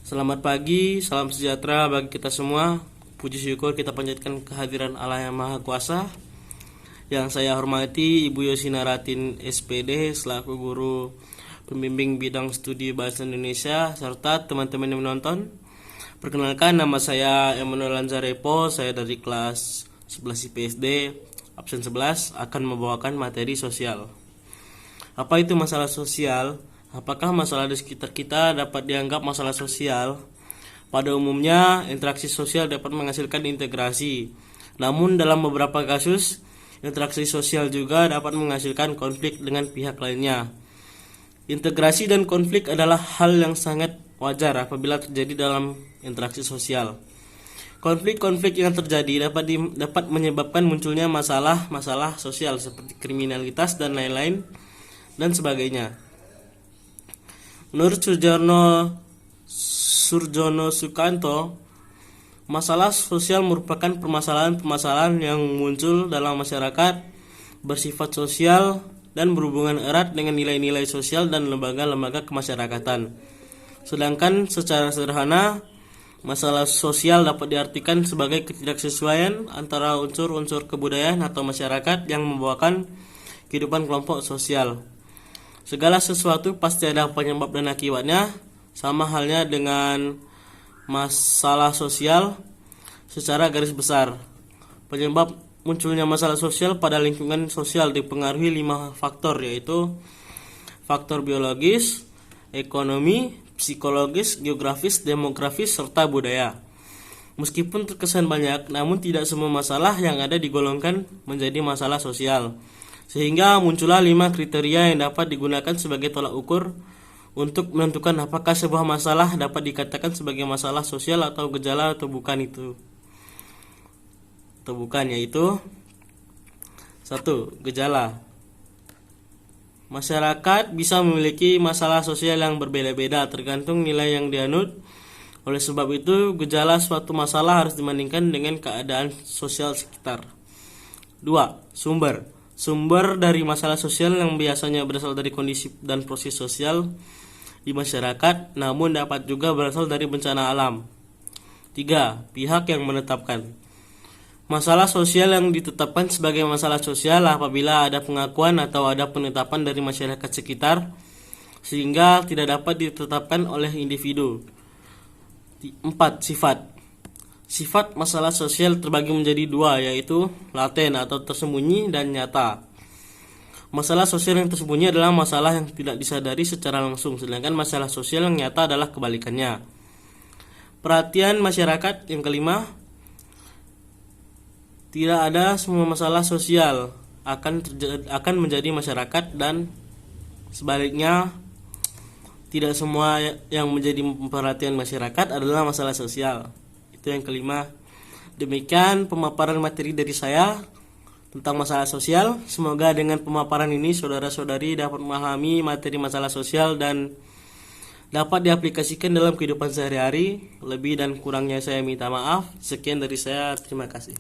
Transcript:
Selamat pagi, salam sejahtera bagi kita semua. Puji syukur kita panjatkan kehadiran Allah yang Maha Kuasa. Yang saya hormati Ibu Yosina Ratin SPD selaku guru pembimbing bidang studi bahasa Indonesia serta teman-teman yang menonton. Perkenalkan, nama saya Emmanuel Lanzarepo, saya dari kelas 11 IPSD absen 11 akan membawakan materi sosial. Apa itu masalah sosial? Apakah masalah di sekitar kita dapat dianggap masalah sosial? Pada umumnya, interaksi sosial dapat menghasilkan integrasi. Namun dalam beberapa kasus, interaksi sosial juga dapat menghasilkan konflik dengan pihak lainnya. Integrasi dan konflik adalah hal yang sangat wajar apabila terjadi dalam interaksi sosial. Konflik-konflik yang terjadi dapat menyebabkan munculnya masalah-masalah sosial seperti kriminalitas dan lain-lain dan sebagainya. Menurut Surjono Sukanto, masalah sosial merupakan permasalahan-permasalahan yang muncul dalam masyarakat, bersifat sosial dan berhubungan erat dengan nilai-nilai sosial dan lembaga-lembaga kemasyarakatan. Sedangkan secara sederhana, masalah sosial dapat diartikan sebagai ketidaksesuaian antara unsur-unsur kebudayaan atau masyarakat yang membawakan kehidupan kelompok sosial. Segala sesuatu pasti ada penyebab dan akibatnya, sama halnya dengan masalah sosial secara garis besar. Penyebab munculnya masalah sosial pada lingkungan sosial dipengaruhi 5 faktor, yaitu faktor biologis, ekonomi, psikologis, geografis, demografis, serta budaya. Meskipun terkesan banyak, namun tidak semua masalah yang ada digolongkan menjadi masalah sosial. Sehingga muncullah 5 kriteria yang dapat digunakan sebagai tolak ukur untuk menentukan apakah sebuah masalah dapat dikatakan sebagai masalah sosial atau gejala atau bukan, yaitu 1. Gejala. Masyarakat bisa memiliki masalah sosial yang berbeda-beda tergantung nilai yang dianut. Oleh sebab itu, gejala suatu masalah harus dibandingkan dengan keadaan sosial sekitar. 2. Sumber dari masalah sosial yang biasanya berasal dari kondisi dan proses sosial di masyarakat, namun dapat juga berasal dari bencana alam. 3. Pihak yang menetapkan. Masalah sosial yang ditetapkan sebagai masalah sosial apabila ada pengakuan atau ada penetapan dari masyarakat sekitar sehingga tidak dapat ditetapkan oleh individu. 4. Sifat masalah sosial terbagi menjadi 2, yaitu laten atau tersembunyi dan nyata. Masalah sosial yang tersembunyi adalah masalah yang tidak disadari secara langsung, sedangkan masalah sosial yang nyata adalah kebalikannya. Perhatian masyarakat yang kelima, tidak ada semua masalah sosial akan menjadi masyarakat dan sebaliknya tidak semua yang menjadi perhatian masyarakat adalah masalah sosial. Itu yang kelima. Demikian pemaparan materi dari saya tentang masalah sosial. Semoga dengan pemaparan ini saudara-saudari dapat memahami materi masalah sosial dan dapat diaplikasikan dalam kehidupan sehari-hari. Lebih dan kurangnya saya minta maaf. Sekian dari saya, terima kasih.